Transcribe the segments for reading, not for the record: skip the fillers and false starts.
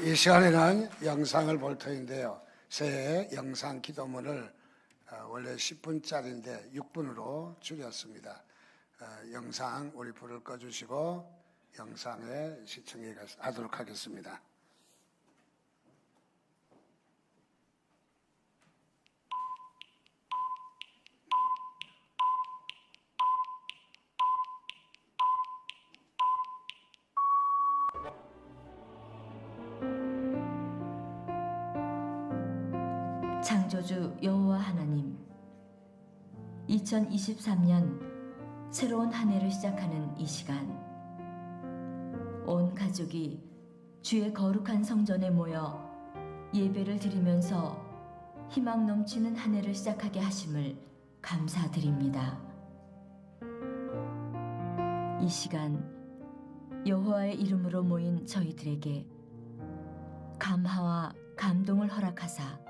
이 시간에는 영상을 볼 터인데요. 새해 영상 기도문을 원래 10분짜리인데 6분으로 줄였습니다. 영상 우리 불을 꺼주시고 영상에 시청해 하도록 하겠습니다. 창조주 여호와 하나님, 2023년 새로운 한 해를 시작하는 이 시간, 온 가족이 주의 거룩한 성전에 모여 예배를 드리면서 희망 넘치는 한 해를 시작하게 하심을 감사드립니다. 이 시간 여호와의 이름으로 모인 저희들에게 감화와 감동을 허락하사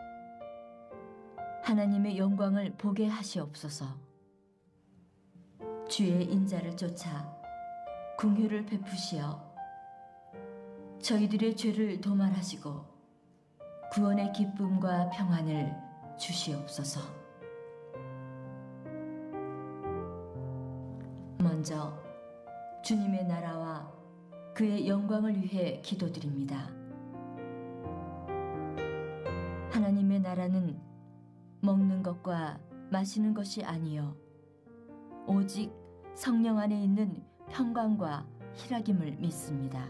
하나님의 영광을 보게 하시옵소서. 주의 인자를 쫓아 긍휼을 베푸시어 저희들의 죄를 도말하시고 구원의 기쁨과 평안을 주시옵소서. 먼저 주님의 나라와 그의 영광을 위해 기도드립니다. 하나님의 나라는 먹는 것과 마시는 것이 아니요 오직 성령 안에 있는 평강과 희락임을 믿습니다.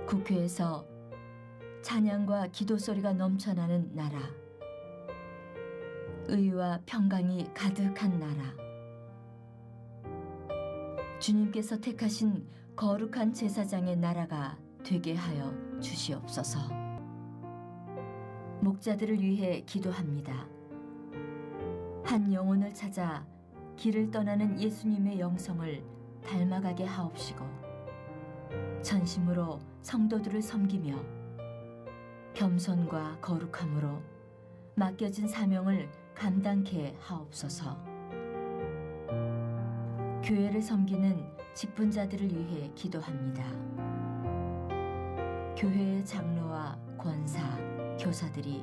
국회에서 찬양과 기도 소리가 넘쳐나는 나라, 의와 평강이 가득한 나라, 주님께서 택하신 거룩한 제사장의 나라가 되게 하여 주시옵소서. 목자들을 위해 기도합니다. 한 영혼을 찾아 길을 떠나는 예수님의 영성을 닮아가게 하옵시고 전심으로 성도들을 섬기며 겸손과 거룩함으로 맡겨진 사명을 감당케 하옵소서. 교회를 섬기는 직분자들을 위해 기도합니다. 교회의 장로와 권사, 교사들이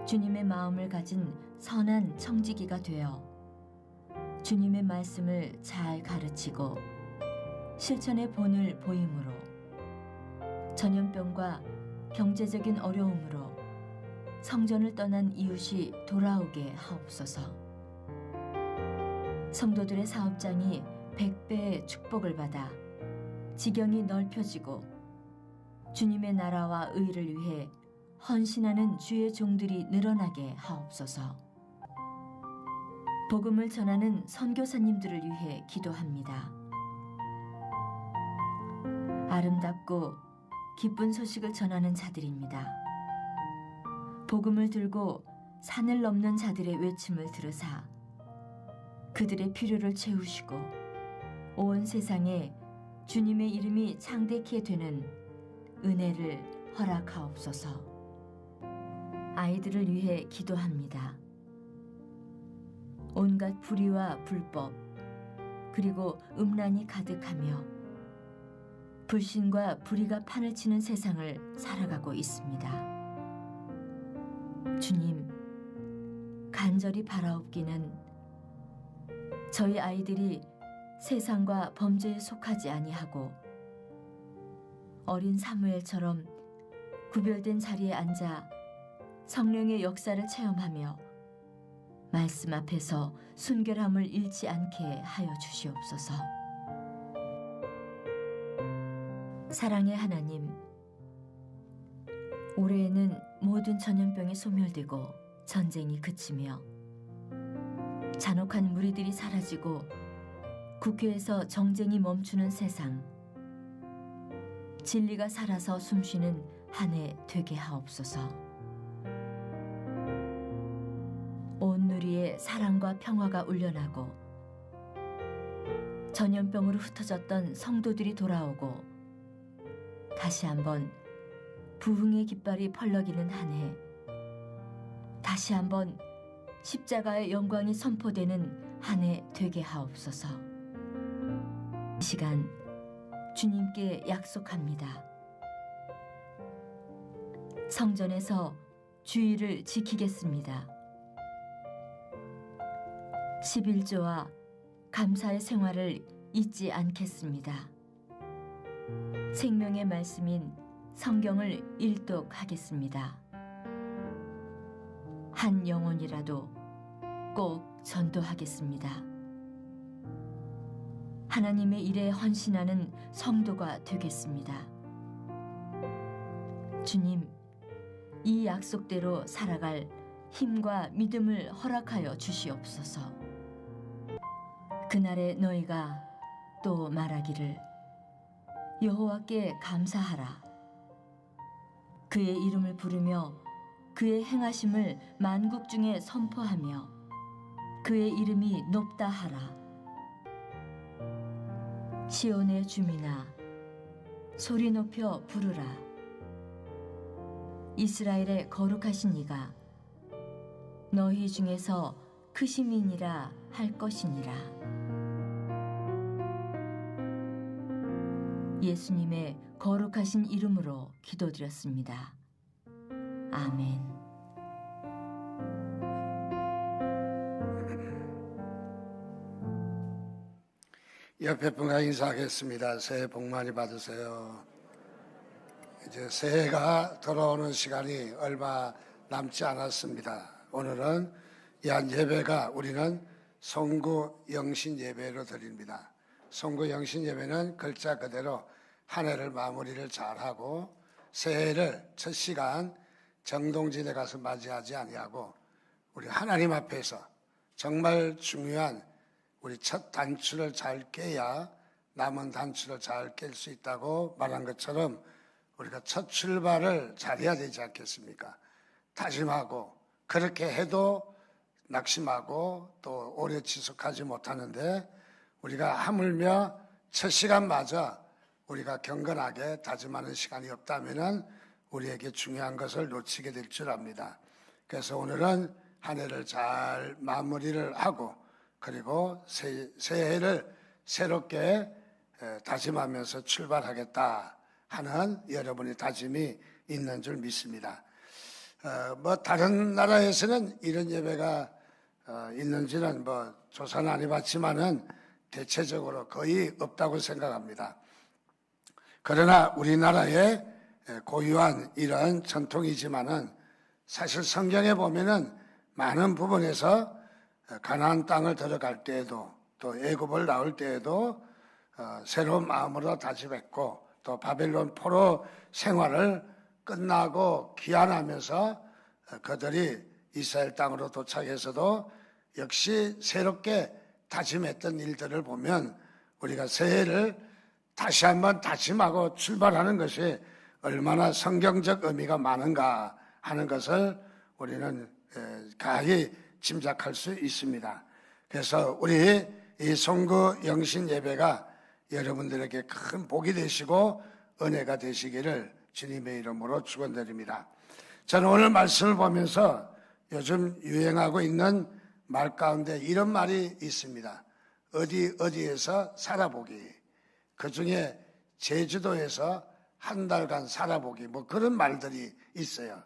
주님의 마음을 가진 선한 청지기가 되어 주님의 말씀을 잘 가르치고 실천의 본을 보임으로 전염병과 경제적인 어려움으로 성전을 떠난 이웃이 돌아오게 하옵소서. 성도들의 사업장이 100배의 축복을 받아 지경이 넓혀지고 주님의 나라와 의를 위해 헌신하는 주의 종들이 늘어나게 하옵소서. 복음을 전하는 선교사님들을 위해 기도합니다. 아름답고 기쁜 소식을 전하는 자들입니다. 복음을 들고 산을 넘는 자들의 외침을 들으사 그들의 필요를 채우시고 온 세상에 주님의 이름이 창대케 되는 은혜를 허락하옵소서. 아이들을 위해 기도합니다. 온갖 불의와 불법 그리고 음란이 가득하며 불신과 불의가 판을 치는 세상을 살아가고 있습니다. 주님, 간절히 바라옵기는 저희 아이들이 세상과 범죄에 속하지 아니하고 어린 사무엘처럼 구별된 자리에 앉아 성령의 역사를 체험하며 말씀 앞에서 순결함을 잃지 않게 하여 주시옵소서. 사랑의 하나님, 올해에는 모든 전염병이 소멸되고 전쟁이 그치며 잔혹한 무리들이 사라지고 국회에서 정쟁이 멈추는 세상, 진리가 살아서 숨쉬는 한 해 되게 하옵소서. 온 누리에 사랑과 평화가 울려나고 전염병으로 흩어졌던 성도들이 돌아오고 다시 한번 부흥의 깃발이 펄럭이는 한 해, 다시 한번 십자가의 영광이 선포되는 한 해 되게 하옵소서. 시간 주님께 약속합니다. 성전에서 주의를 지키겠습니다. 11조와 감사의 생활을 잊지 않겠습니다. 생명의 말씀인 성경을 일독하겠습니다. 한 영혼이라도 꼭 전도하겠습니다. 하나님의 일에 헌신하는 성도가 되겠습니다. 주님, 이 약속대로 살아갈 힘과 믿음을 허락하여 주시옵소서. 그날에 너희가 또 말하기를 여호와께 감사하라. 그의 이름을 부르며 그의 행하심을 만국 중에 선포하며 그의 이름이 높다 하라. 시온의 주민아, 소리 높여 부르라. 이스라엘의 거룩하신 이가 너희 중에서 크심이니라 할 것이니라. 예수님의 거룩하신 이름으로 기도드렸습니다. 아멘. 옆에 분과 인사하겠습니다. 새해 복 많이 받으세요. 이제 새해가 돌아오는 시간이 얼마 남지 않았습니다. 오늘은 이 한 예배가 우리는 송구 영신 예배로 드립니다. 송구 영신 예배는 글자 그대로 한 해를 마무리를 잘하고 새해를 첫 시간 정동진에 가서 맞이하지 아니하고 우리 하나님 앞에서 정말 중요한 우리 첫 단추를 잘 깨야 남은 단추를 잘 깰 수 있다고 말한 것처럼 우리가 첫 출발을 잘해야 되지 않겠습니까? 다짐하고 그렇게 해도 낙심하고 또 오래 지속하지 못하는데 우리가 하물며 첫 시간마저 우리가 경건하게 다짐하는 시간이 없다면 우리에게 중요한 것을 놓치게 될 줄 압니다. 그래서 오늘은 한 해를 잘 마무리를 하고 그리고 새해를 새롭게 다짐하면서 출발하겠다 하는 여러분의 다짐이 있는 줄 믿습니다. 다른 나라에서는 이런 예배가 있는지는 조사는 안 해봤지만은 대체적으로 거의 없다고 생각합니다. 그러나 우리나라의 고유한 이런 전통이지만은 사실 성경에 보면은 많은 부분에서 가나안 땅을 들어갈 때에도 또 애굽을 나올 때에도 새로운 마음으로 다짐했고 또 바벨론 포로 생활을 끝나고 귀환하면서 그들이 이스라엘 땅으로 도착해서도 역시 새롭게 다짐했던 일들을 보면 우리가 새해를 다시 한번 다짐하고 출발하는 것이 얼마나 성경적 의미가 많은가 하는 것을 우리는 가히 짐작할 수 있습니다. 그래서 우리 이 송구 영신 예배가 여러분들에게 큰 복이 되시고 은혜가 되시기를 주님의 이름으로 축원드립니다. 저는 오늘 말씀을 보면서 요즘 유행하고 있는 말 가운데 이런 말이 있습니다. 어디에서 살아보기. 그중에 제주도에서 한 달간 살아보기 그런 말들이 있어요.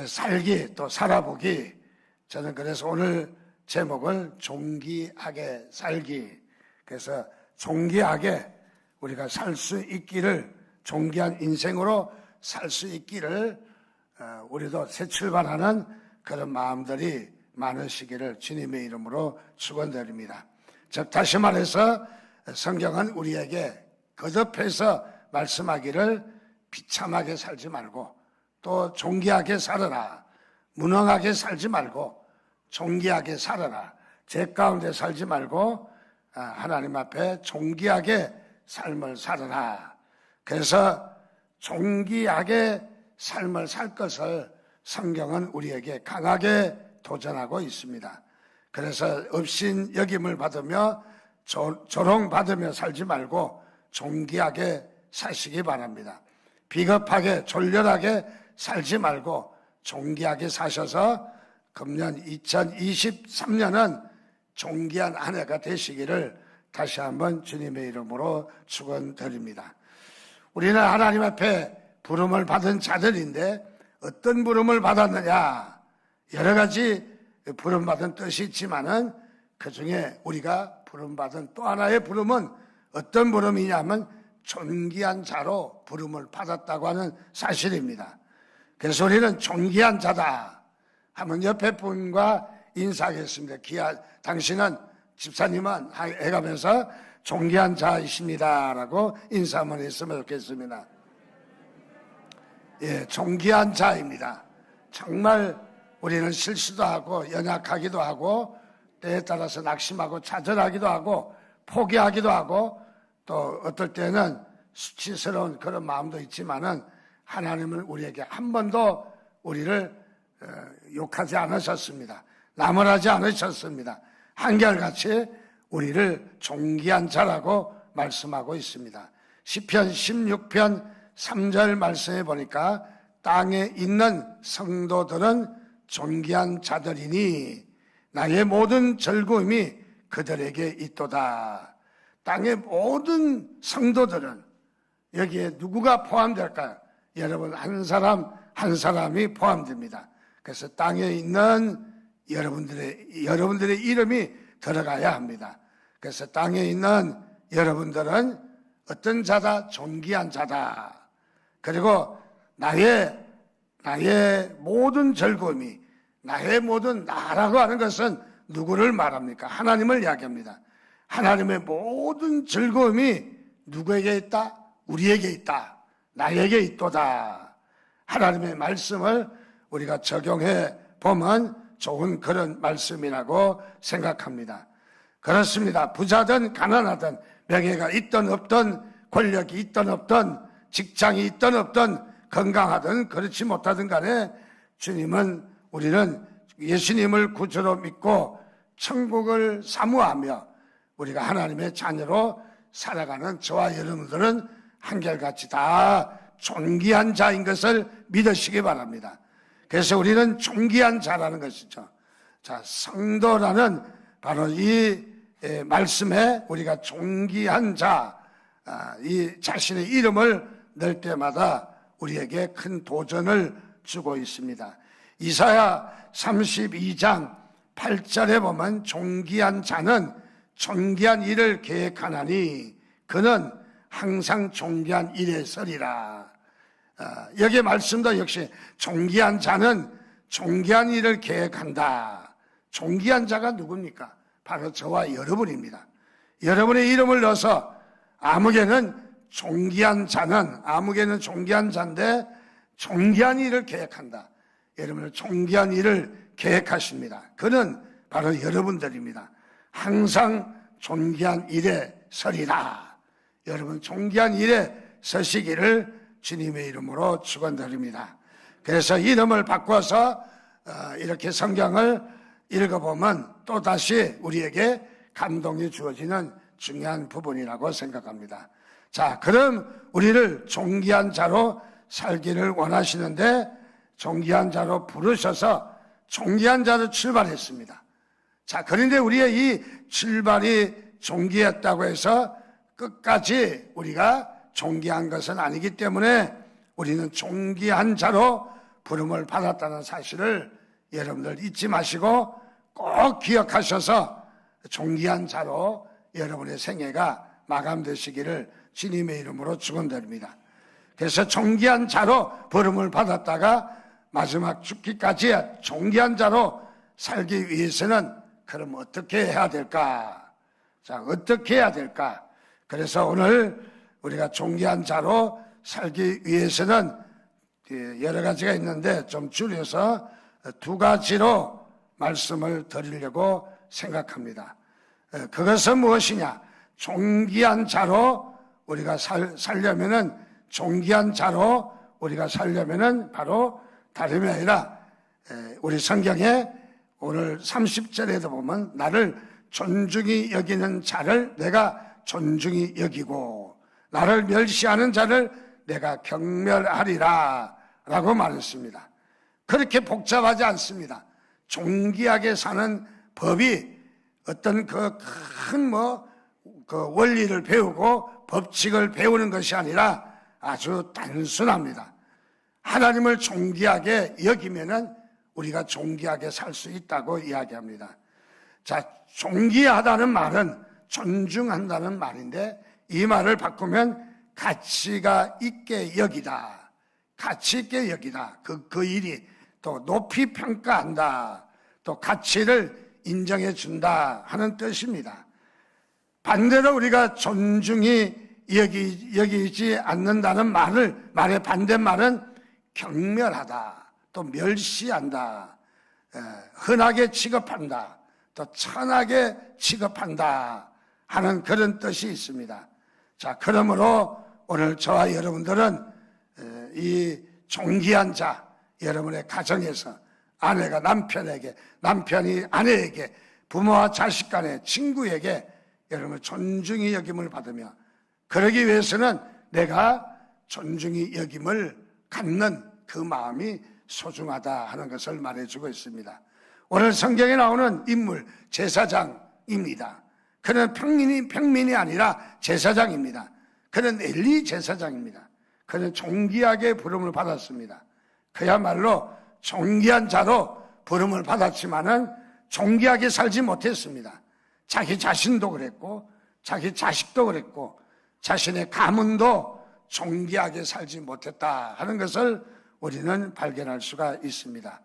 살기 또 살아보기. 저는 그래서 오늘 제목을 존귀하게 살기. 그래서 존귀하게 우리가 살 수 있기를 존귀한 인생으로 살 수 있기를 우리도 새 출발하는 그런 마음들이 많으시기를 주님의 이름으로 축원드립니다. 즉 다시 말해서 성경은 우리에게 거듭해서 말씀하기를 비참하게 살지 말고 또 존귀하게 살아라. 무능하게 살지 말고 존귀하게 살아라. 죄 가운데 살지 말고 하나님 앞에 존귀하게 삶을 살아라. 그래서 존귀하게 삶을 살 것을 성경은 우리에게 강하게 도전하고 있습니다. 그래서 업신 여김을 받으며 조롱받으며 살지 말고 존귀하게 사시기 바랍니다. 비겁하게 졸렬하게 살지 말고 존귀하게 사셔서 금년 2023년은 존귀한 한 해가 되시기를 다시 한번 주님의 이름으로 축원드립니다. 우리는 하나님 앞에 부름을 받은 자들인데 어떤 부름을 받았느냐, 여러 가지 부름받은 뜻이 있지만은 그 중에 우리가 부름받은 또 하나의 부름은 어떤 부름이냐면 존귀한 자로 부름을 받았다고 하는 사실입니다. 그래서 우리는 존귀한 자다 하면 옆에 분과 인사하겠습니다. 당신은, 집사님은 해가면서 존귀한 자이십니다 라고 인사 한번 했으면 좋겠습니다. 예, 존귀한 자입니다. 정말 우리는 실수도 하고 연약하기도 하고 때에 따라서 낙심하고 좌절하기도 하고 포기하기도 하고 또 어떨 때는 수치스러운 그런 마음도 있지만은 하나님은 우리에게 한 번도 우리를 욕하지 않으셨습니다. 나무라지 않으셨습니다. 한결같이 우리를 존귀한 자라고 말씀하고 있습니다. 시편 16편 3절 말씀해 보니까 땅에 있는 성도들은 존귀한 자들이니 나의 모든 즐거움이 그들에게 있도다. 땅의 모든 성도들은 여기에 누구가 포함될까요? 여러분 한 사람 한 사람이 포함됩니다. 그래서 땅에 있는 여러분들의 이름이 들어가야 합니다. 그래서 땅에 있는 여러분들은 어떤 자다? 존귀한 자다. 그리고 나의 모든 즐거움이, 나의 모든 나라고 하는 것은 누구를 말합니까? 하나님을 이야기합니다. 하나님의 모든 즐거움이 누구에게 있다? 우리에게 있다. 나에게 있도다. 하나님의 말씀을 우리가 적용해 보면 좋은 그런 말씀이라고 생각합니다. 그렇습니다. 부자든 가난하든 명예가 있든 없든 권력이 있든 없든 직장이 있든 없든 건강하든 그렇지 못하든 간에 우리는 예수님을 구주로 믿고 천국을 사모하며 우리가 하나님의 자녀로 살아가는 저와 여러분들은 한결같이 다 존귀한 자인 것을 믿으시기 바랍니다. 그래서 우리는 존귀한 자라는 것이죠. 자, 성도라는 바로 이 말씀에 우리가 존귀한 자, 이 자신의 이름을 넣을 때마다 우리에게 큰 도전을 주고 있습니다. 이사야 32장 8절에 보면 존귀한 자는 존귀한 일을 계획하나니 그는 항상 존귀한 일에 서리라. 여기에 말씀도 역시 존귀한 자는 존귀한 일을 계획한다. 존귀한 자가 누굽니까? 바로 저와 여러분입니다. 여러분의 이름을 넣어서 아무개는 존귀한 자인데 존귀한 일을 계획한다. 여러분은 존귀한 일을 계획하십니다. 그는 바로 여러분들입니다. 항상 존귀한 일에 서리라. 여러분 존귀한 일에 서시기를 주님의 이름으로 축원드립니다. 그래서 이름을 바꿔서 이렇게 성경을 읽어보면 또다시 우리에게 감동이 주어지는 중요한 부분이라고 생각합니다. 자, 그럼 우리를 존귀한 자로 살기를 원하시는데 존귀한 자로 부르셔서 존귀한 자로 출발했습니다. 자, 그런데 우리의 이 출발이 존귀했다고 해서 끝까지 우리가 존귀한 것은 아니기 때문에 우리는 존귀한 자로 부름을 받았다는 사실을 여러분들 잊지 마시고 꼭 기억하셔서 존귀한 자로 여러분의 생애가 마감되시기를 주님의 이름으로 축원드립니다. 그래서 존귀한 자로 부름을 받았다가 마지막 죽기까지 존귀한 자로 살기 위해서는 그럼 어떻게 해야 될까? 자, 어떻게 해야 될까? 그래서 오늘 우리가 존귀한 자로 살기 위해서는 여러 가지가 있는데 좀 줄여서 두 가지로 말씀을 드리려고 생각합니다. 그것은 무엇이냐? 존귀한 자로 우리가 살려면은 존귀한 자로 우리가 살려면은 바로 다름이 아니라 우리 성경에 오늘 30절에도 보면 나를 존중히 여기는 자를 내가 존중히 여기고 나를 멸시하는 자를 내가 경멸하리라 라고 말했습니다. 그렇게 복잡하지 않습니다. 존귀하게 사는 법이 어떤 그 그 원리를 배우고 법칙을 배우는 것이 아니라 아주 단순합니다. 하나님을 존귀하게 여기면은 우리가 존귀하게 살 수 있다고 이야기합니다. 자, 존귀하다는 말은 존중한다는 말인데 이 말을 바꾸면 가치가 있게 여기다. 가치 있게 여기다. 그 일이 또 높이 평가한다. 또 가치를 인정해 준다 하는 뜻입니다. 반대로 우리가 존중이 여기지 않는다는 말의 반대말은 경멸하다. 또 멸시한다. 흔하게 취급한다. 또 천하게 취급한다 하는 그런 뜻이 있습니다. 자, 그러므로 오늘 저와 여러분들은 이 존귀한 자, 여러분의 가정에서 아내가 남편에게, 남편이 아내에게, 부모와 자식 간에, 친구에게 여러분 존중이 여김을 받으며 그러기 위해서는 내가 존중이 여김을 갖는 그 마음이 소중하다 하는 것을 말해주고 있습니다. 오늘 성경에 나오는 인물 제사장입니다. 그는 평민이 아니라 제사장입니다. 그는 엘리 제사장입니다. 그는 존귀하게 부름을 받았습니다. 그야말로 존귀한 자로 부름을 받았지만은 존귀하게 살지 못했습니다. 자기 자신도 그랬고 자기 자식도 그랬고 자신의 가문도 존귀하게 살지 못했다 하는 것을 우리는 발견할 수가 있습니다.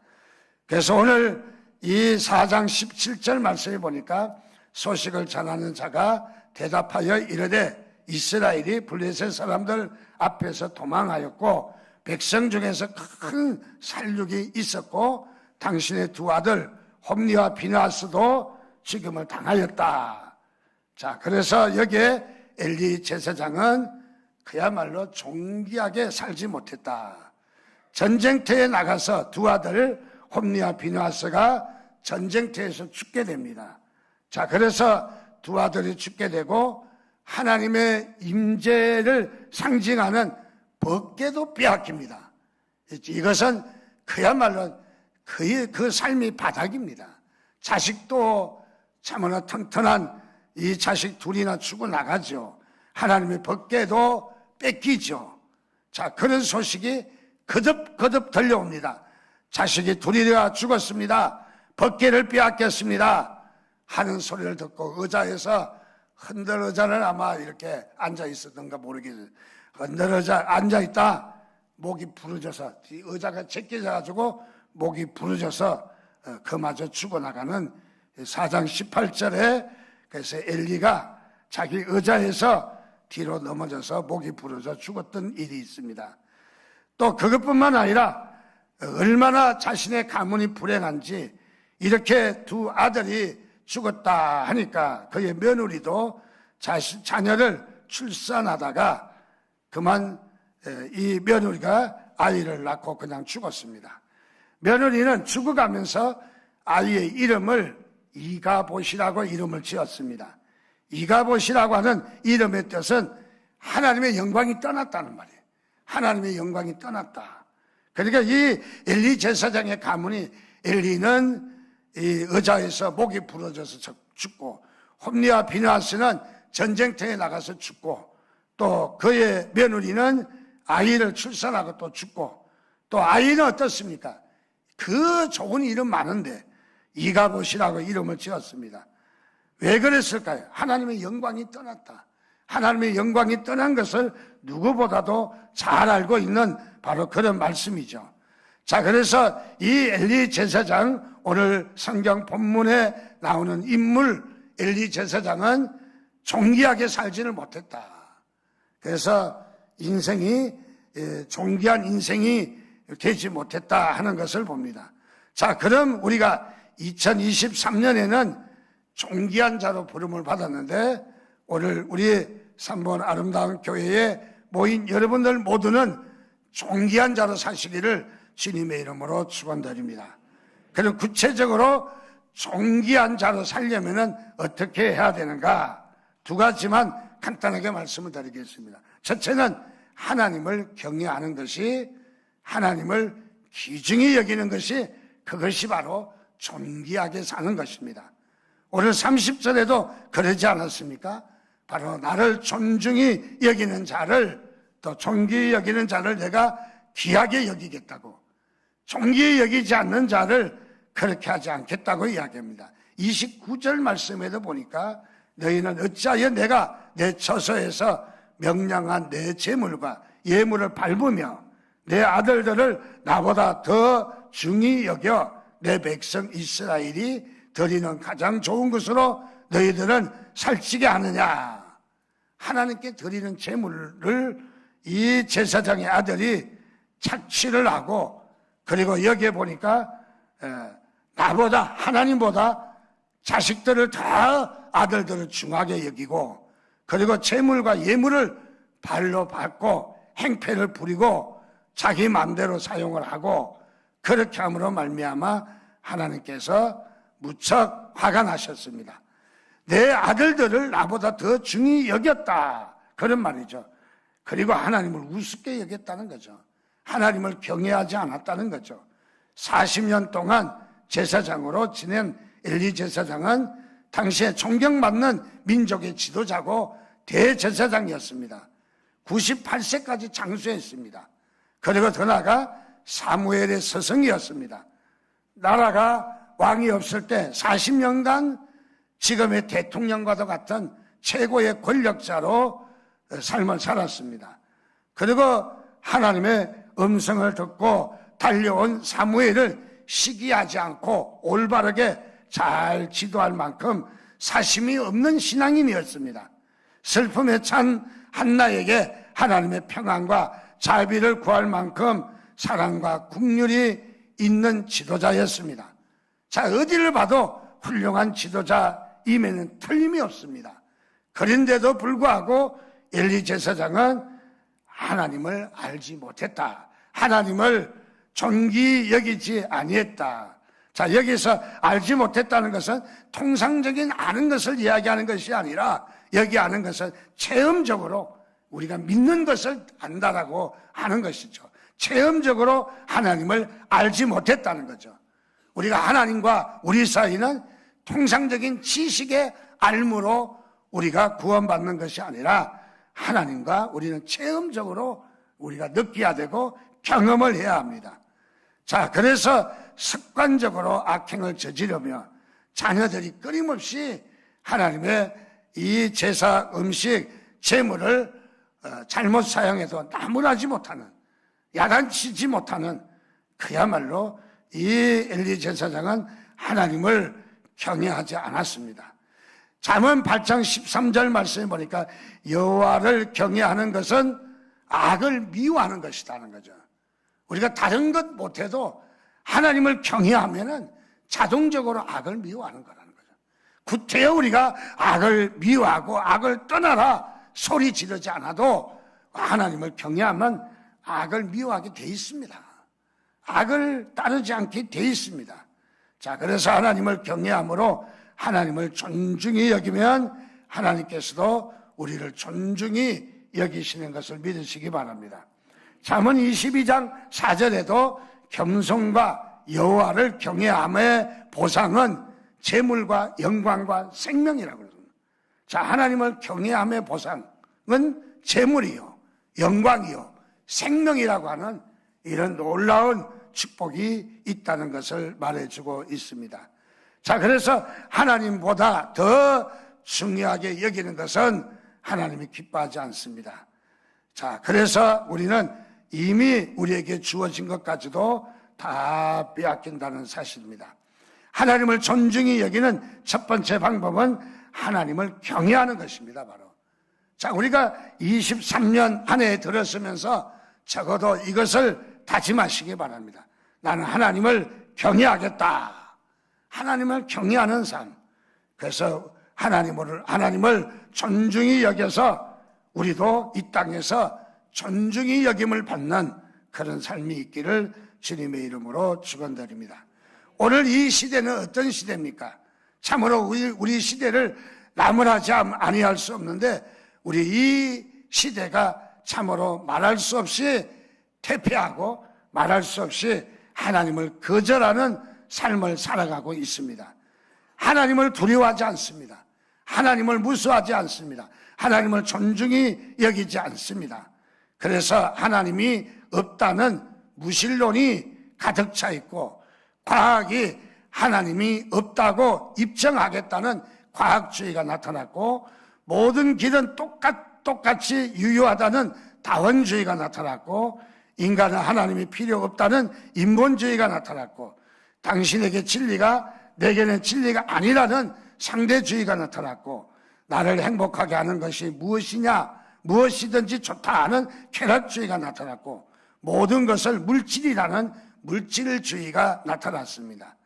그래서 오늘 이 4장 17절 말씀에 보니까 소식을 전하는 자가 대답하여 이르되 이스라엘이 블레셋 사람들 앞에서 도망하였고 백성 중에서 큰 살육이 있었고 당신의 두 아들 홈리와 비나스도 죽임을 당하였다. 자, 그래서 여기에 엘리 제사장은 그야말로 존귀하게 살지 못했다. 전쟁터에 나가서 두 아들 홈리와 비나스가 전쟁터에서 죽게 됩니다. 자, 그래서 두 아들이 죽게 되고 하나님의 임재를 상징하는 벗개도 빼앗깁니다. 이것은 그야말로 그 삶이 바닥입니다. 자식도 참으나 튼튼한 이 자식 둘이나 죽어나가죠. 하나님의 벗개도 뺏기죠. 자, 그런 소식이 거듭 들려옵니다. 자식이 둘이나 죽었습니다. 벗개를 빼앗겼습니다. 하는 소리를 듣고 의자에서 흔들 의자를 아마 이렇게 앉아 있었던가 모르겠어요. 흔들 의자 앉아있다 목이 부러져서 의자가 제껴져가지고 목이 부러져서 그마저 죽어나가는 4장 18절에 그래서 엘리가 자기 의자에서 뒤로 넘어져서 목이 부러져 죽었던 일이 있습니다. 또 그것뿐만 아니라 얼마나 자신의 가문이 불행한지 이렇게 두 아들이 죽었다 하니까 그의 며느리도 자녀를 출산하다가 그만 이 며느리가 아이를 낳고 그냥 죽었습니다. 며느리는 죽어가면서 아이의 이름을 이가봇이라고 이름을 지었습니다. 이가봇이라고 하는 이름의 뜻은 하나님의 영광이 떠났다는 말이에요. 하나님의 영광이 떠났다. 그러니까 이 엘리 제사장의 가문이 엘리는 이 의자에서 목이 부러져서 죽고 홈리와 비나스는 전쟁터에 나가서 죽고 또 그의 며느리는 아이를 출산하고 또 죽고 또 아이는 어떻습니까? 그 좋은 이름 많은데 이가봇이라고 이름을 지었습니다. 왜 그랬을까요? 하나님의 영광이 떠났다. 하나님의 영광이 떠난 것을 누구보다도 잘 알고 있는 바로 그런 말씀이죠. 자, 그래서 이 엘리 제사장, 오늘 성경 본문에 나오는 인물 엘리 제사장은 존귀하게 살지를 못했다. 그래서 인생이 존귀한 인생이 되지 못했다 하는 것을 봅니다. 자, 그럼 우리가 2023년에는 존귀한 자로 부름을 받았는데 오늘 우리 3번 아름다운 교회에 모인 여러분들 모두는 존귀한 자로 사시기를 주님의 이름으로 축원드립니다. 그럼 구체적으로 존귀한 자로 살려면 어떻게 해야 되는가? 두 가지만 간단하게 말씀을 드리겠습니다. 첫째는 하나님을 경외하는 것이, 하나님을 귀중히 여기는 것이, 그것이 바로 존귀하게 사는 것입니다. 오늘 30절에도 그러지 않았습니까? 바로 나를 존중히 여기는 자를, 또 존귀히 여기는 자를 내가 귀하게 여기겠다고, 존귀히 여기지 않는 자를 그렇게 하지 않겠다고 이야기합니다. 29절 말씀에도 보니까 너희는 어찌하여 내가 내 처소에서 명령한 내 재물과 예물을 밟으며 내 아들들을 나보다 더 중히 여겨 내 백성 이스라엘이 드리는 가장 좋은 것으로 너희들은 살찌게 하느냐. 하나님께 드리는 재물을 이 제사장의 아들이 착취를 하고, 그리고 여기에 보니까 나보다, 하나님보다 자식들을 다, 아들들을 중하게 여기고, 그리고 재물과 예물을 발로 밟고 행패를 부리고 자기 마음대로 사용을 하고, 그렇게 함으로 말미암아 하나님께서 무척 화가 나셨습니다. 내 아들들을 나보다 더 중히 여겼다, 그런 말이죠. 그리고 하나님을 우습게 여겼다는 거죠. 하나님을 경외하지 않았다는 거죠. 40년 동안 제사장으로 지낸 엘리 제사장은 당시에 존경받는 민족의 지도자고 대제사장이었습니다. 98세까지 장수했습니다. 그리고 더 나아가 사무엘의 스승이었습니다. 나라가 왕이 없을 때 40년간 지금의 대통령과도 같은 최고의 권력자로 삶을 살았습니다. 그리고 하나님의 음성을 듣고 달려온 사무엘을 시기하지 않고 올바르게 잘 지도할 만큼 사심이 없는 신앙인이었습니다. 슬픔에 찬 한나에게 하나님의 평안과 자비를 구할 만큼 사랑과 긍휼이 있는 지도자였습니다. 자, 어디를 봐도 훌륭한 지도자임에는 틀림이 없습니다. 그런데도 불구하고 엘리 제사장은 하나님을 알지 못했다, 하나님을 존귀히 여기지 아니했다. 자, 여기서 알지 못했다는 것은 통상적인 아는 것을 이야기하는 것이 아니라, 여기 아는 것은 체험적으로 우리가 믿는 것을 안다라고 하는 것이죠. 체험적으로 하나님을 알지 못했다는 거죠. 우리가 하나님과 우리 사이는 통상적인 지식의 알무로 우리가 구원받는 것이 아니라, 하나님과 우리는 체험적으로 우리가 느껴야 되고 경험을 해야 합니다. 자, 그래서 습관적으로 악행을 저지르며 자녀들이 끊임없이 하나님의 이 제사 음식 재물을 잘못 사용해도 나무라지 못하는, 야단치지 못하는, 그야말로 이 엘리 제사장은 하나님을 경외하지 않았습니다. 잠언 8장 13절 말씀에 보니까 여호와를 경외하는 것은 악을 미워하는 것이라는 거죠. 우리가 다른 것 못해도 하나님을 경외하면은 자동적으로 악을 미워하는 거라는 거죠. 구태여 우리가 악을 미워하고 악을 떠나라 소리 지르지 않아도 하나님을 경외하면 악을 미워하게 돼 있습니다. 악을 따르지 않게 돼 있습니다. 자, 그래서 하나님을 경외함으로 하나님을 존중히 여기면 하나님께서도 우리를 존중히 여기시는 것을 믿으시기 바랍니다. 잠언 22장 4절에도 겸손과 여호와를 경외함의 보상은 재물과 영광과 생명이라고 그럽니다. 자, 하나님을 경외함의 보상은 재물이요, 영광이요, 생명이라고 하는 이런 놀라운 축복이 있다는 것을 말해주고 있습니다. 자, 그래서 하나님보다 더 중요하게 여기는 것은 하나님이 기뻐하지 않습니다. 자, 그래서 우리는 이미 우리에게 주어진 것까지도 다 빼앗긴다는 사실입니다. 하나님을 존중히 여기는 첫 번째 방법은 하나님을 경외하는 것입니다. 바로, 자, 우리가 23년 한 해에 들었으면서 적어도 이것을 다짐하시기 바랍니다. 나는 하나님을 경외하겠다. 하나님을 경외하는 삶. 그래서 하나님을 존중히 여겨서 우리도 이 땅에서 존중히 여김을 받는 그런 삶이 있기를 주님의 이름으로 축원드립니다. 오늘 이 시대는 어떤 시대입니까? 참으로 우리 시대를 나무라지 아니할 수 없는데, 우리 이 시대가 참으로 말할 수 없이 퇴폐하고 말할 수 없이 하나님을 거절하는 삶을 살아가고 있습니다. 하나님을 두려워하지 않습니다. 하나님을 무서워하지 않습니다. 하나님을 존중히 여기지 않습니다. 그래서 하나님이 없다는 무신론이 가득 차 있고, 과학이 하나님이 없다고 입증하겠다는 과학주의가 나타났고, 모든 길은 똑같이 유효하다는 다원주의가 나타났고, 인간은 하나님이 필요 없다는 인본주의가 나타났고, 당신에게 진리가 내게는 진리가 아니라는 상대주의가 나타났고, 나를 행복하게 하는 것이 무엇이냐, 무엇이든지 좋다 하는 쾌락주의가 나타났고, 모든 것을 물질이라는 물질주의가 나타났습니다.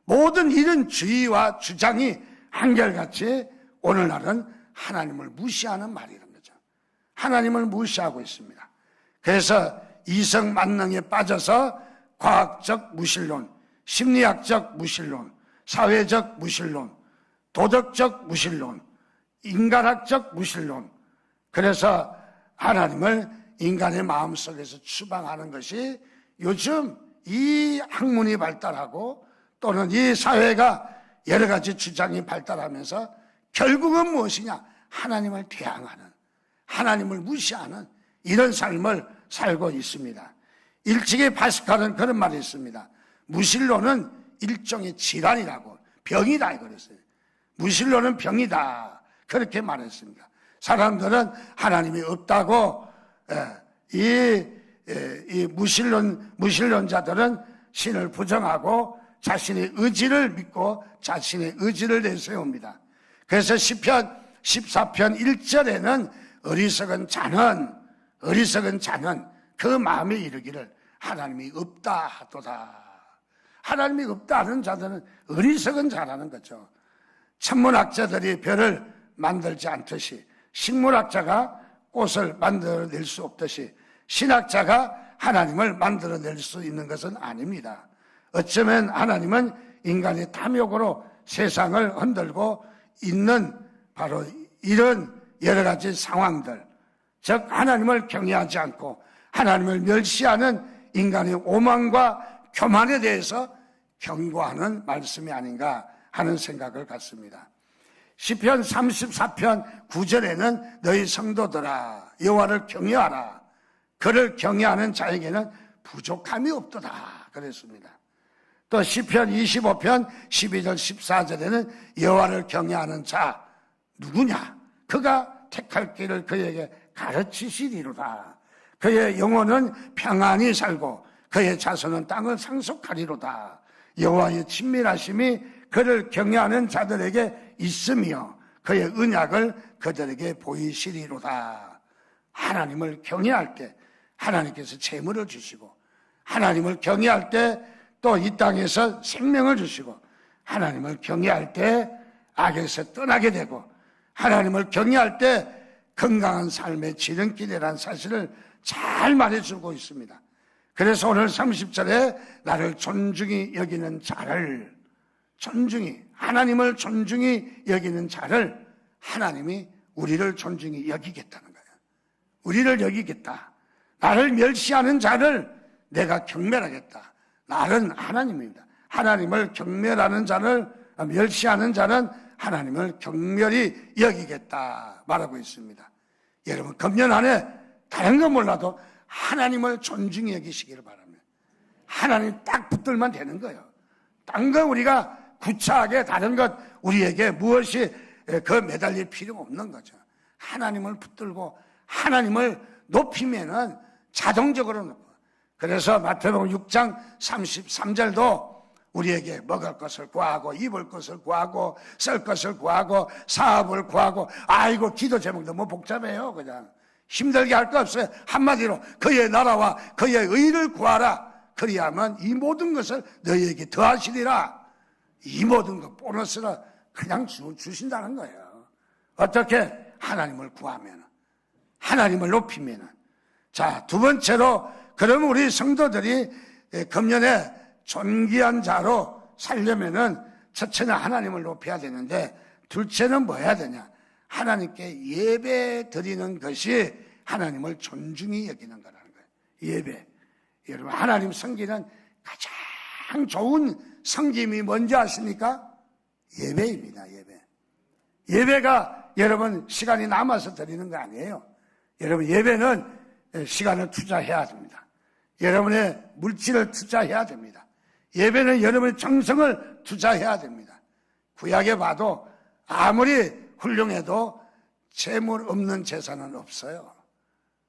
모든 이런 주의와 주장이 한결같이 오늘날은 하나님을 무시하는 말이라는 거죠. 하나님을 무시하고 있습니다. 그래서 이성 만능에 빠져서 과학적 무신론, 심리학적 무신론, 사회적 무신론, 도덕적 무신론, 인간학적 무신론, 그래서 하나님을 인간의 마음속에서 추방하는 것이 요즘 이 학문이 발달하고 또는 이 사회가 여러 가지 주장이 발달하면서 결국은 무엇이냐? 하나님을 대항하는, 하나님을 무시하는 이런 삶을 살고 있습니다. 일찍이 파스칼은 그런 말이 있습니다. 무신론은 일종의 질환이라고, 병이다 그랬어요. 무신론은 병이다 그렇게 말했습니다. 사람들은 하나님이 없다고, 이 무신론자들은 신을 부정하고 자신의 의지를 믿고 자신의 의지를 내세웁니다. 그래서 시편 14편 1절에는 어리석은 자는 그 마음에 이르기를 하나님이 없다 하도다. 하나님이 없다 하는 자들은 어리석은 자라는 거죠. 천문학자들이 별을 만들지 않듯이, 식물학자가 꽃을 만들어낼 수 없듯이, 신학자가 하나님을 만들어낼 수 있는 것은 아닙니다. 어쩌면 하나님은 인간의 탐욕으로 세상을 흔들고 있는 바로 이런 여러 가지 상황들, 즉 하나님을 경외하지 않고 하나님을 멸시하는 인간의 오만과 교만에 대해서 경고하는 말씀이 아닌가 하는 생각을 갖습니다. 시편 34편 9절에는 너희 성도들아 여호와를 경외하라. 그를 경외하는 자에게는 부족함이 없도다 그랬습니다. 또 시편 25편 12절 14절에는 여호와를 경외하는 자 누구냐? 그가 택할 길을 그에게 가르치시리로다. 그의 영혼은 평안히 살고 그의 자손은 땅을 상속하리로다. 여호와의 친밀하심이 그를 경외하는 자들에게 있으며 그의 언약을 그들에게 보이시리로다. 하나님을 경외할 때 하나님께서 재물을 주시고, 하나님을 경외할 때 또 이 땅에서 생명을 주시고, 하나님을 경외할 때 악에서 떠나게 되고, 하나님을 경외할 때 건강한 삶의 지름길이라는 사실을 잘 말해주고 있습니다. 그래서 오늘 30절에 나를 존중히 여기는 자를, 하나님을 존중히 여기는 자를 하나님이 우리를 존중히 여기겠다는 거예요. 우리를 여기겠다. 나를 멸시하는 자를 내가 경멸하겠다. 나는 하나님입니다. 하나님을 경멸하는 자를, 멸시하는 자는 하나님을 경멸히 여기겠다 말하고 있습니다. 여러분, 금년 안에 다른 건 몰라도 하나님을 존중히 여기시기를 바랍니다. 하나님 딱 붙들면 되는 거예요. 딴 거 우리가 구차하게 다른 것 우리에게 무엇이 그 매달릴 필요가 없는 거죠. 하나님을 붙들고 하나님을 높이면은 자동적으로 높아. 그래서 마태복음 6장 33절도 우리에게 먹을 것을 구하고 입을 것을 구하고 쓸 것을 구하고 사업을 구하고, 아이고 기도 제목도 뭐 복잡해요. 그냥 힘들게 할 거 없어요. 한마디로 그의 나라와 그의 의를 구하라. 그리하면 이 모든 것을 너희에게 더하시리라. 이 모든 것 보너스를 그냥 주신다는 거예요. 어떻게? 하나님을 구하면, 하나님을 높이면. 자, 두 번째로, 그럼 우리 성도들이 금년에 존귀한 자로 살려면은 첫째는 하나님을 높여야 되는데, 둘째는 뭐 해야 되냐? 하나님께 예배 드리는 것이 하나님을 존중히 여기는 거라는 거예요. 예배. 여러분, 하나님 섬기는 가장 좋은 섬김이 뭔지 아십니까? 예배입니다. 예배. 예배가 여러분 시간이 남아서 드리는 거 아니에요. 여러분 예배는 시간을 투자해야 됩니다. 여러분의 물질을 투자해야 됩니다. 예배는 여러분의 정성을 투자해야 됩니다. 구약에 봐도 아무리 훌륭해도 재물 없는 제사는 없어요.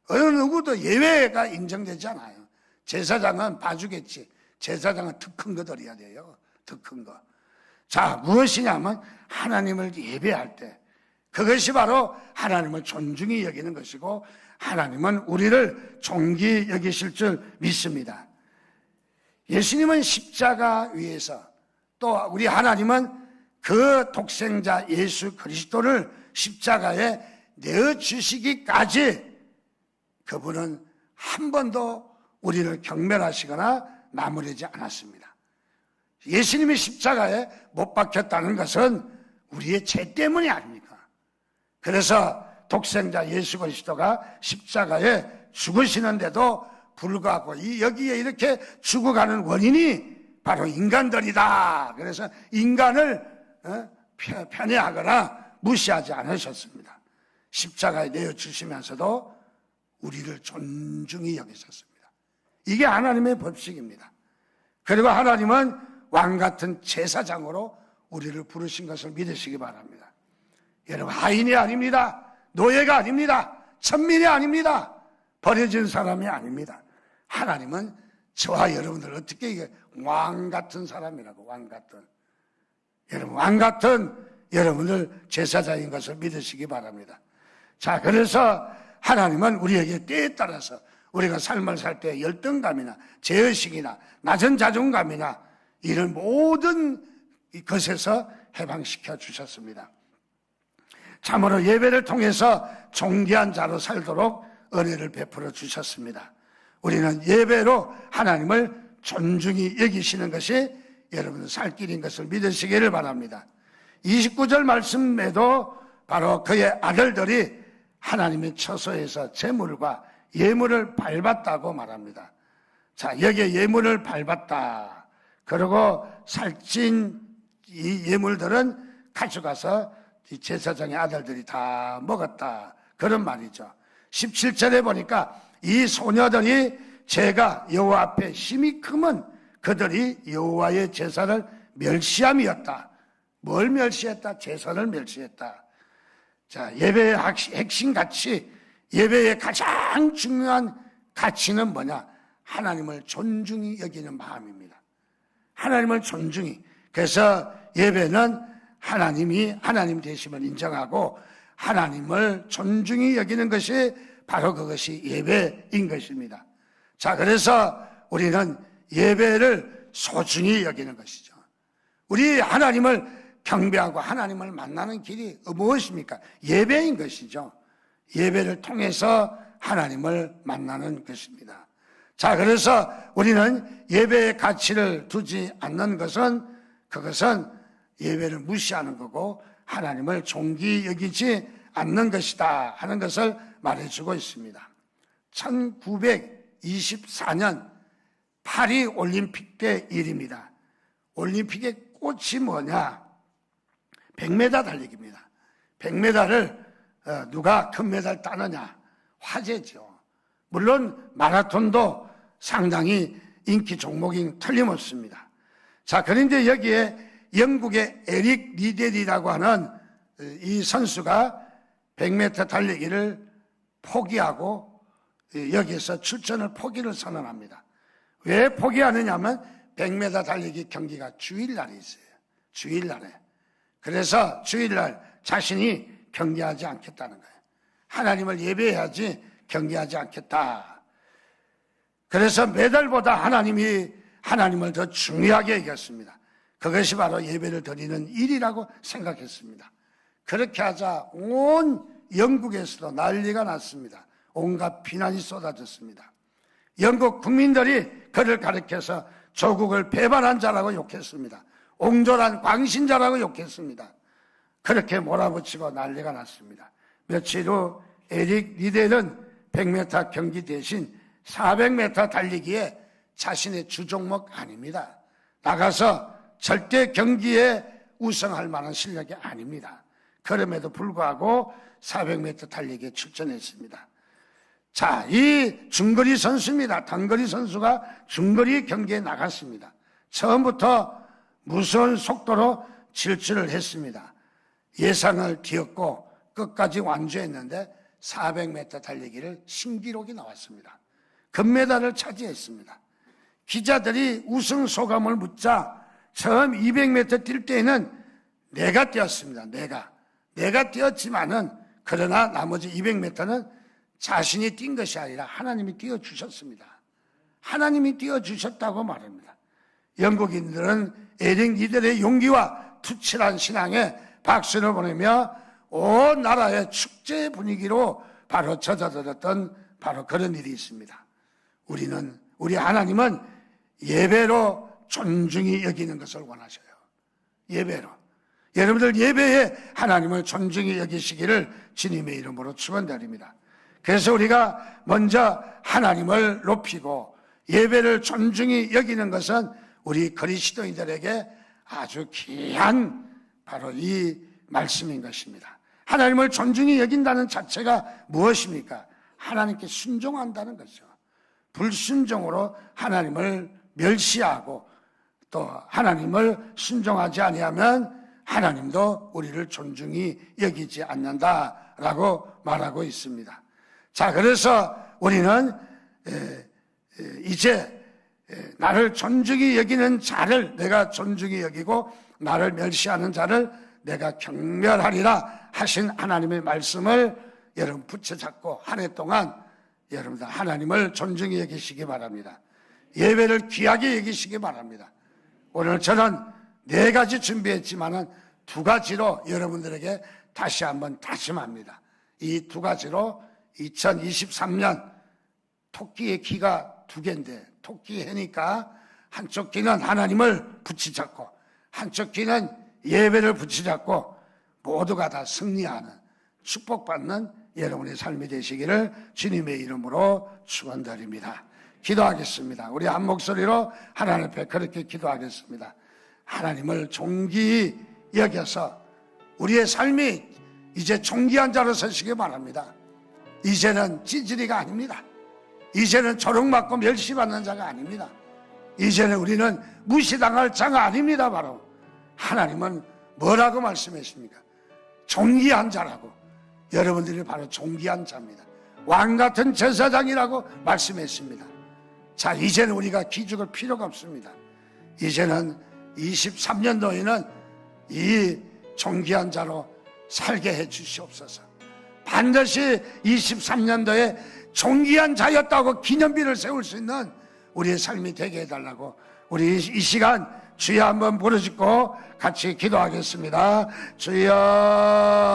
어느 누구도 예외가 인정되지 않아요. 제사장은 봐주겠지. 제사장은 더 큰 거 드려야 돼요. 더 큰 거. 자, 무엇이냐면 하나님을 예배할 때 그것이 바로 하나님을 존중히 여기는 것이고 하나님은 우리를 존귀 여기실 줄 믿습니다. 예수님은 십자가 위에서 또 우리 하나님은 그 독생자 예수 그리스도를 십자가에 내어주시기까지 그분은 한 번도 우리를 경멸하시거나 나무라지 않았습니다. 예수님이 십자가에 못 박혔다는 것은 우리의 죄 때문이 아닙니까? 그래서 독생자 예수 그리스도가 십자가에 죽으시는데도 불구하고 여기에 이렇게 죽어가는 원인이 바로 인간들이다. 그래서 인간을 편애하거나 무시하지 않으셨습니다. 십자가에 내어주시면서도 우리를 존중히 여기셨습니다. 이게 하나님의 법칙입니다. 그리고 하나님은 왕같은 제사장으로 우리를 부르신 것을 믿으시기 바랍니다. 여러분 하인이 아닙니다. 노예가 아닙니다. 천민이 아닙니다. 버려진 사람이 아닙니다. 하나님은 저와 여러분들 어떻게 이게 왕같은 사람이라고 왕같은 여러분 왕같은 여러분들 제사장인 것을 믿으시기 바랍니다. 자, 그래서 하나님은 우리에게 때에 따라서 우리가 삶을 살 때 열등감이나 제의식이나 낮은 자존감이나 이런 모든 것에서 해방시켜 주셨습니다. 참으로 예배를 통해서 존귀한 자로 살도록 은혜를 베풀어 주셨습니다. 우리는 예배로 하나님을 존중히 여기시는 것이 여러분의 살 길인 것을 믿으시기를 바랍니다. 29절 말씀에도 바로 그의 아들들이 하나님의 처소에서 제물과 예물을 밟았다고 말합니다. 자, 여기에 예물을 밟았다. 그리고 살찐 이 예물들은 가져가서 제사장의 아들들이 다 먹었다. 그런 말이죠. 17절에 보니까 이 소녀들이 제가 여호와 앞에 힘이 크면 그들이 여호와의 제사를 멸시함이었다. 뭘 멸시했다? 제사를 멸시했다. 자, 예배의 핵심 가치, 예배의 가장 중요한 가치는 뭐냐? 하나님을 존중히 여기는 마음입니다. 하나님을 존중히. 그래서 예배는 하나님이 하나님 되심을 인정하고 하나님을 존중히 여기는 것이 바로 그것이 예배인 것입니다. 자, 그래서 우리는 예배를 소중히 여기는 것이죠. 우리 하나님을 경배하고 하나님을 만나는 길이 무엇입니까? 예배인 것이죠. 예배를 통해서 하나님을 만나는 것입니다. 자, 그래서 우리는 예배의 가치를 두지 않는 것은 그것은 예배를 무시하는 거고 하나님을 존귀 여기지 않는 것이다 하는 것을 말해주고 있습니다. 1924년 파리 올림픽 때 일입니다. 올림픽의 꽃이 뭐냐? 100m 달리기입니다. 100m를 누가 금메달 따느냐? 화제죠. 물론 마라톤도 상당히 인기 종목이 틀림없습니다. 자, 그런데 여기에 영국의 에릭 리델이라고 하는 이 선수가 100m 달리기를 포기하고 여기에서 출전을 포기를 선언합니다. 왜 포기하느냐면 100m 달리기 경기가 주일날에 있어요. 주일날에. 그래서 주일날 자신이 경기하지 않겠다는 거예요. 하나님을 예배해야지 경기하지 않겠다. 그래서 메달보다 하나님을 더 중요하게 여겼습니다. 그것이 바로 예배를 드리는 일이라고 생각했습니다. 그렇게 하자 온 영국에서도 난리가 났습니다. 온갖 비난이 쏟아졌습니다. 영국 국민들이 그를 가리켜서 조국을 배반한 자라고 욕했습니다. 옹졸한 광신자라고 욕했습니다. 그렇게 몰아붙이고 난리가 났습니다. 며칠 후 에릭 리델은 100m 경기 대신 400m 달리기에 자신의 주종목 아닙니다. 나가서 절대 경기에 우승할 만한 실력이 아닙니다. 그럼에도 불구하고 400m 달리기에 출전했습니다. 자, 이 중거리 선수입니다. 단거리 선수가 중거리 경기에 나갔습니다. 처음부터 무서운 속도로 질주를 했습니다. 예상을 뒤엎고 끝까지 완주했는데 400m 달리기를 신기록이 나왔습니다. 금메달을 차지했습니다. 기자들이 우승 소감을 묻자 처음 200m 뛸 때에는 내가 뛰었습니다. 내가 뛰었지만은 그러나 나머지 200m는 자신이 뛴 것이 아니라 하나님이 띄워주셨습니다. 하나님이 띄워주셨다고 말합니다. 영국인들은 에릭 리들의 용기와 투철한 신앙에 박수를 보내며 온 나라의 축제 분위기로 바로 젖어들었던 바로 그런 일이 있습니다. 우리 하나님은 예배로 존중히 여기는 것을 원하셔요. 예배로. 여러분들 예배에 하나님을 존중히 여기시기를 주님의 이름으로 축원드립니다. 그래서 우리가 먼저 하나님을 높이고 예배를 존중히 여기는 것은 우리 그리스도인들에게 아주 귀한 바로 이 말씀인 것입니다. 하나님을 존중히 여긴다는 자체가 무엇입니까? 하나님께 순종한다는 거죠. 불순종으로 하나님을 멸시하고 또 하나님을 순종하지 아니하면 하나님도 우리를 존중히 여기지 않는다라고 말하고 있습니다. 자, 그래서 우리는 이제 나를 존중히 여기는 자를 내가 존중히 여기고 나를 멸시하는 자를 내가 경멸하리라 하신 하나님의 말씀을 여러분 붙여잡고 한 해 동안 여러분들 하나님을 존중히 여기시기 바랍니다. 예배를 귀하게 여기시기 바랍니다. 오늘 저는 4가지 준비했지만은 2가지로 여러분들에게 다시 한번 다짐합니다. 이 2가지로 2023년 토끼의 귀가 2개인데 토끼 해니까 한쪽 귀는 하나님을 붙이잡고 한쪽 귀는 예배를 붙이잡고 모두가 다 승리하는 축복받는 여러분의 삶이 되시기를 주님의 이름으로 축원드립니다. 기도하겠습니다. 우리 한 목소리로 하나님 앞에 그렇게 기도하겠습니다. 하나님을 존귀히 여겨서 우리의 삶이 이제 존귀한 자로 서시기 바랍니다. 이제는 찌질이가 아닙니다. 이제는 조롱받고 멸시받는 자가 아닙니다. 이제는 우리는 무시당할 자가 아닙니다. 바로 하나님은 뭐라고 말씀하십니까? 존귀한 자라고. 여러분들이 바로 존귀한 자입니다. 왕같은 제사장이라고 말씀했습니다. 자, 이제는 우리가 기죽을 필요가 없습니다. 이제는 23년도에는 이 존귀한 자로 살게 해 주시옵소서. 반드시 23년도에 존귀한 자였다고 기념비를 세울 수 있는 우리의 삶이 되게 해달라고 우리 이 시간 주여 한번 부르짖고 같이 기도하겠습니다. 주여.